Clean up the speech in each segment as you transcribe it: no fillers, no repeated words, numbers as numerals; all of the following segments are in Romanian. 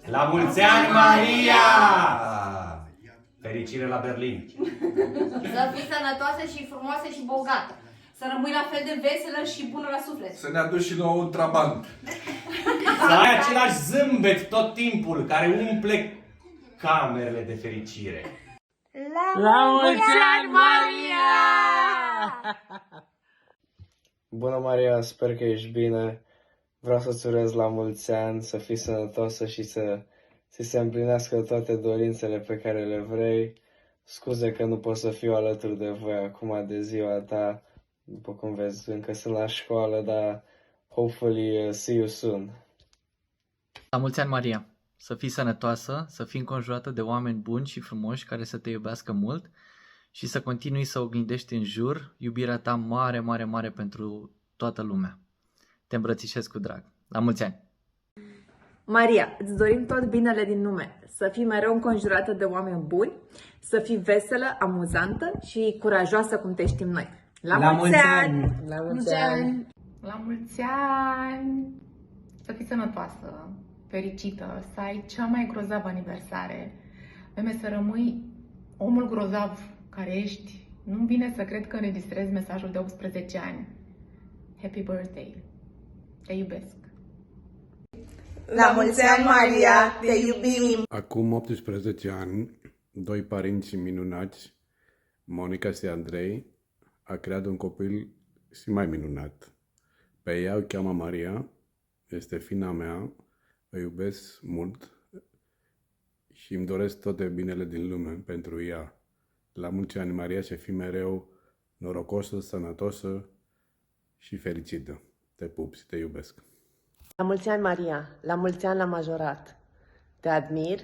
La mulți ani, Maria! Fericire la Berlin! Să fii sănătoasă și frumoasă și bogată. Să rămâi la fel de veselă și bună la suflet. Să ne aduci și nouă un trabant. Să ai același zâmbet tot timpul care umple camerele de fericire. La mulți ani, Maria! Bună, Maria, sper că ești bine. Vreau să-ți urez la mulți ani, să fii sănătoasă și să ți se împlinească toate dorințele pe care le vrei. Scuze că nu pot să fiu alături de voi acum de ziua ta. După cum vezi, încă sunt la școală, dar hopefully see you soon. La mulți ani, Maria! Să fii sănătoasă, să fii înconjurată de oameni buni și frumoși care să te iubească mult și să continui să oglindești în jur iubirea ta mare, mare, mare pentru toată lumea. Te îmbrățișez cu drag. La mulți ani! Maria, îți dorim tot binele din lume, să fii mereu înconjurată de oameni buni, să fii veselă, amuzantă și curajoasă cum te știm noi. La mulți ani! La mulți ani! La mulți ani! Să fii sănătoasă, fericită, să ai cea mai grozavă aniversare. Meme, să rămâi omul grozav care ești. Nu-mi vine să cred că înregistrezi mesajul de 18 ani. Happy birthday! Te iubesc! La mulți ani, Maria! Te iubim! Acum 18 ani, doi părinți minunați, Monica și Andrei, a creat un copil și mai minunat. Pe ea o cheamă Maria, este fina mea, o iubesc mult și îmi doresc toate binele din lume pentru ea. La mulți ani, Maria, să fii mereu norocoasă, sănătoasă și fericită. Te pup și te iubesc. La mulți ani, Maria! La mulți ani la majorat! Te admir,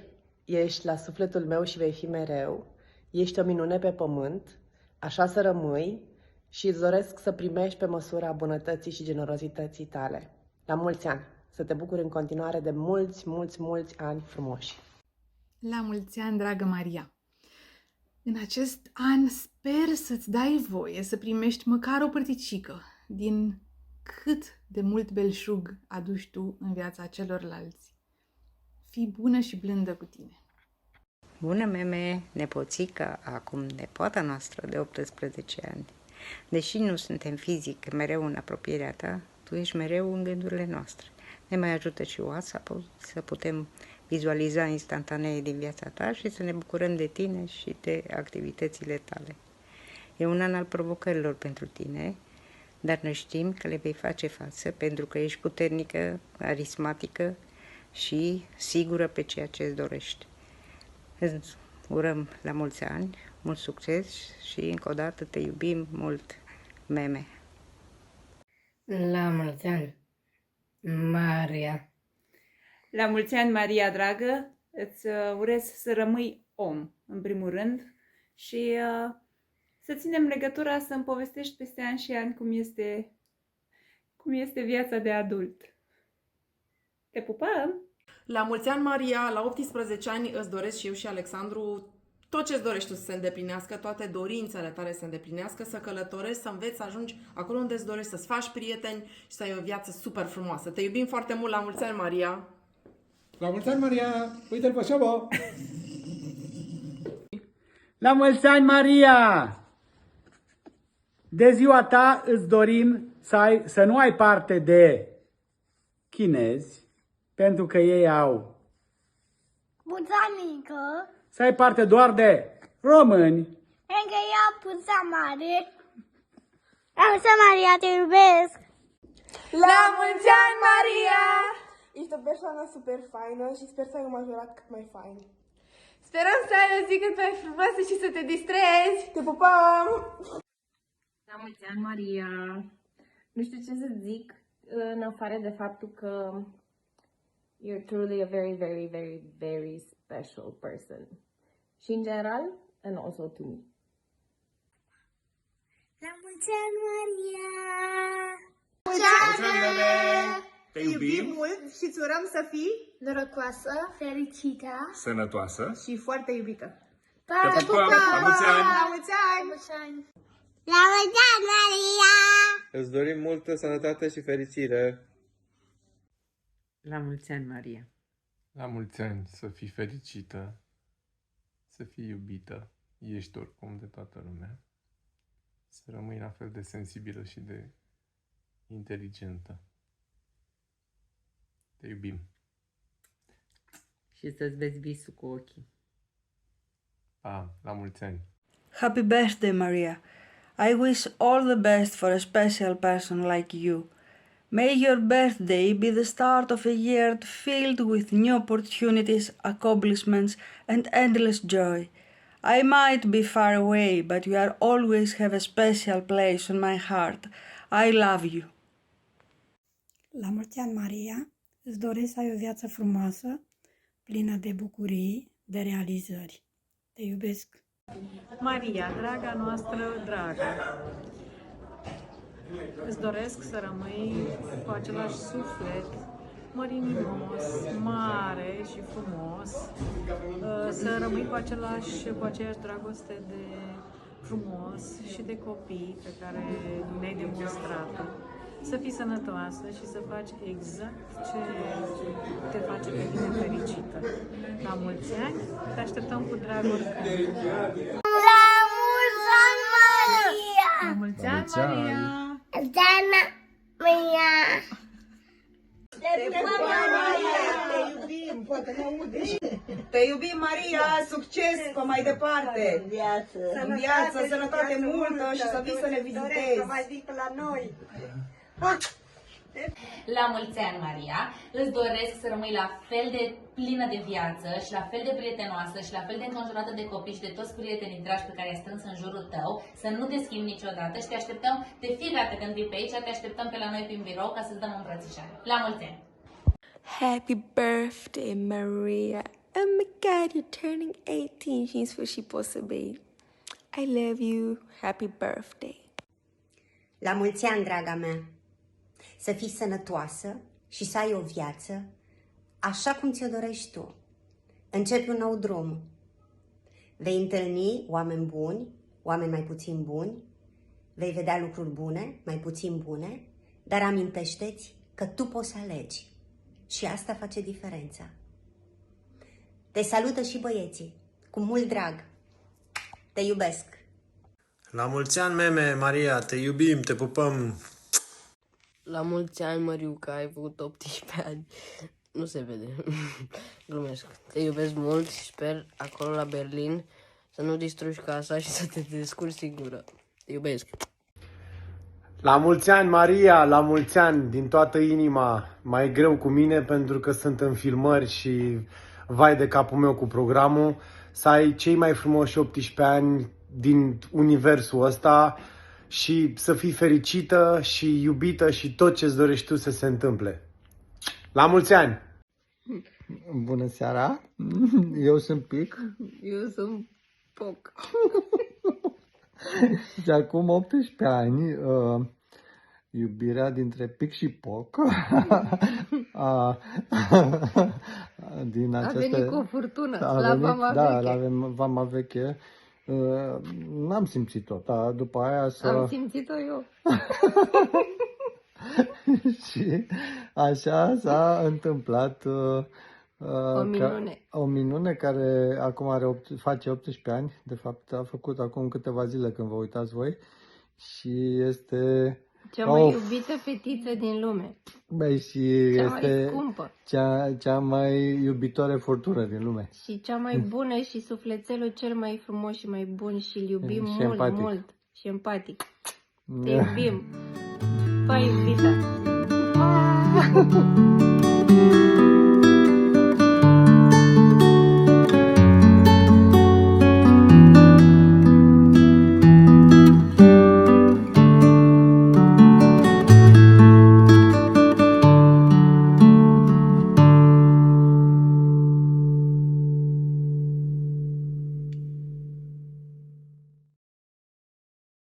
ești la sufletul meu și vei fi mereu, ești o minune pe pământ, așa să rămâi și îți doresc să primești pe măsura bunătății și generozității tale. La mulți ani! Să te bucuri în continuare de mulți, mulți, mulți ani frumoși! La mulți ani, dragă Maria! În acest an sper să-ți dai voie să primești măcar o părticică din cât de mult belșug aduci tu în viața celorlalți. Fii bună și blândă cu tine. Bună, meme, nepoțică, acum nepoata noastră de 18 ani. Deși nu suntem fizic mereu în apropierea ta, tu ești mereu în gândurile noastre. Ne mai ajută și WhatsApp-ul să putem vizualiza instantanee din viața ta și să ne bucurăm de tine și de activitățile tale. E un an al provocărilor pentru tine, dar noi știm că le vei face față pentru că ești puternică, arismatică și sigură pe ceea ce îți dorești. Îți urăm la mulți ani, mult succes și încă o dată te iubim mult, meme. La mulți ani, Maria! La mulți ani, Maria, dragă! Îți urez să rămâi om, în primul rând, și să ținem legătura, să-mi povestești peste ani și ani cum este viața de adult. Te pupăm! La mulți ani, Maria! La 18 ani îți doresc și eu și Alexandru tot ce-ți dorești tu să se îndeplinească, toate dorințele tale să se îndeplinească, să călătorești, să înveți, să ajungi acolo unde îți dorești, să-ți faci prieteni și să ai o viață super frumoasă. Te iubim foarte mult! La mulți ani, Maria! La mulți ani, Maria! Uite-l pe șobo! La mulți ani, Maria! De ziua ta îți dorim să nu ai parte de chinezi, pentru că ei au. Buzanică. Să ai parte doar de români. Încă ia puța mare. La mulți ani, Maria, te iubesc! La mulți ani, Maria! Ești o persoană super faină și sper să ai un majorat cât mai fain. Sperăm să ai o zi cât mai frumoasă și să te distrezi! Te pupăm! La mulți ani, Maria! Nu știu ce să zic, în afară de faptul că you're truly a very, very, very, very special person. Și în general, and also to me. La mulți ani, Maria! Te iubim mult și îți urăm să fii norocoasă, fericită sănătoasă și foarte iubită. Te pupăm! La mulți ani! La mulți ani! La mulți ani, Maria! Îți dorim multă sănătate și fericire! La mulți ani, Maria! La mulți ani, să fii fericită, să fii iubită, ești oricum de toată lumea, să rămâi la fel de sensibilă și de inteligentă. Te iubim. Și să-ți vezi visul cu ochii. Pa, la mulți ani! Happy birthday, Maria. I wish all the best for a special person like you. May your birthday be the start of a year filled with new opportunities, accomplishments, and endless joy. I might be far away, but you are always have a special place in my heart. I love you. La mulți ani, Maria, îți doresc să ai o viață frumoasă, plină de bucurii, de realizări. Te iubesc! Maria, draga noastră dragă, îți doresc să rămâi cu același suflet mărinimos, mare și frumos, să rămâi cu aceeași dragoste de frumos și de copii pe care ne-ai demonstrat-o. Să fii sănătoasă și să faci exact ce te face pe tine fericită. La mulți ani, te așteptăm cu drag oricând. La mulți ani, Maria! La mulți ani, Maria! Maria! Te pupăm, Maria! Te iubim! Poate mă aude. Te iubim, Maria! Succes pe mai departe! În viață, sănătate multă și să vii să ne vizitezi! Să mai vii la noi! La mulți ani, Maria, îți doresc să rămâi la fel de plină de viață și la fel de prietenoasă și la fel de înconjurată de copii și de toți prietenii dragi pe care i-ai strâns în jurul tău, să nu te schimbi niciodată și te așteptăm de fiecare dată când vii pe aici, te așteptăm pe la noi prin birou ca să-ți dăm o îmbrățișare. La mulți ani! Happy birthday, Maria. Oh my God, you're turning 18 și în sfârșit poți să bei. I love you. Happy birthday. La mulți ani, draga mea! Să fii sănătoasă și să ai o viață așa cum ți-o dorești tu. Începi un nou drum. Vei întâlni oameni buni, oameni mai puțin buni, vei vedea lucruri bune, mai puțin bune, dar amintește-ți că tu poți să alegi și asta face diferența. Te salută și băieții, cu mult drag. Te iubesc! La mulți ani, meme, Maria, te iubim, te pupăm! La mulți ani, Mariu, că ai făcut 18 ani. Nu se vede. Glumesc. Te iubesc mult și sper acolo la Berlin să nu distrugi casa și să te descurci singură. Te iubesc. La mulți ani, Maria, la mulți ani, din toată inima. Mai e greu cu mine pentru că sunt în filmări și vai de capul meu cu programul. Să ai cei mai frumoși 18 ani din universul ăsta și să fii fericită și iubită și tot ce-ți dorești tu să se întâmple. La mulți ani! Bună seara! Eu sunt Pic. Eu sunt Poc. Și acum 18 ani, iubirea dintre Pic și Poc din A venit cu o furtună la Vama Veche. Da, la Vama Veche. N-am simțit-o, dar după aia Am simțit-o eu. Și așa s-a întâmplat o minune. O minune care acum face 18 ani, de fapt a făcut acum câteva zile când vă uitați voi și este cea mai iubită fetiță din lume. Băi, și cea este mai scumpă. Cea mai iubitoare furtună din lume. Și cea mai bună și sufletelul cel mai frumos și mai bun și îl iubim și mult, empatic. mult și empatic. Te iubim. Pa, iubita!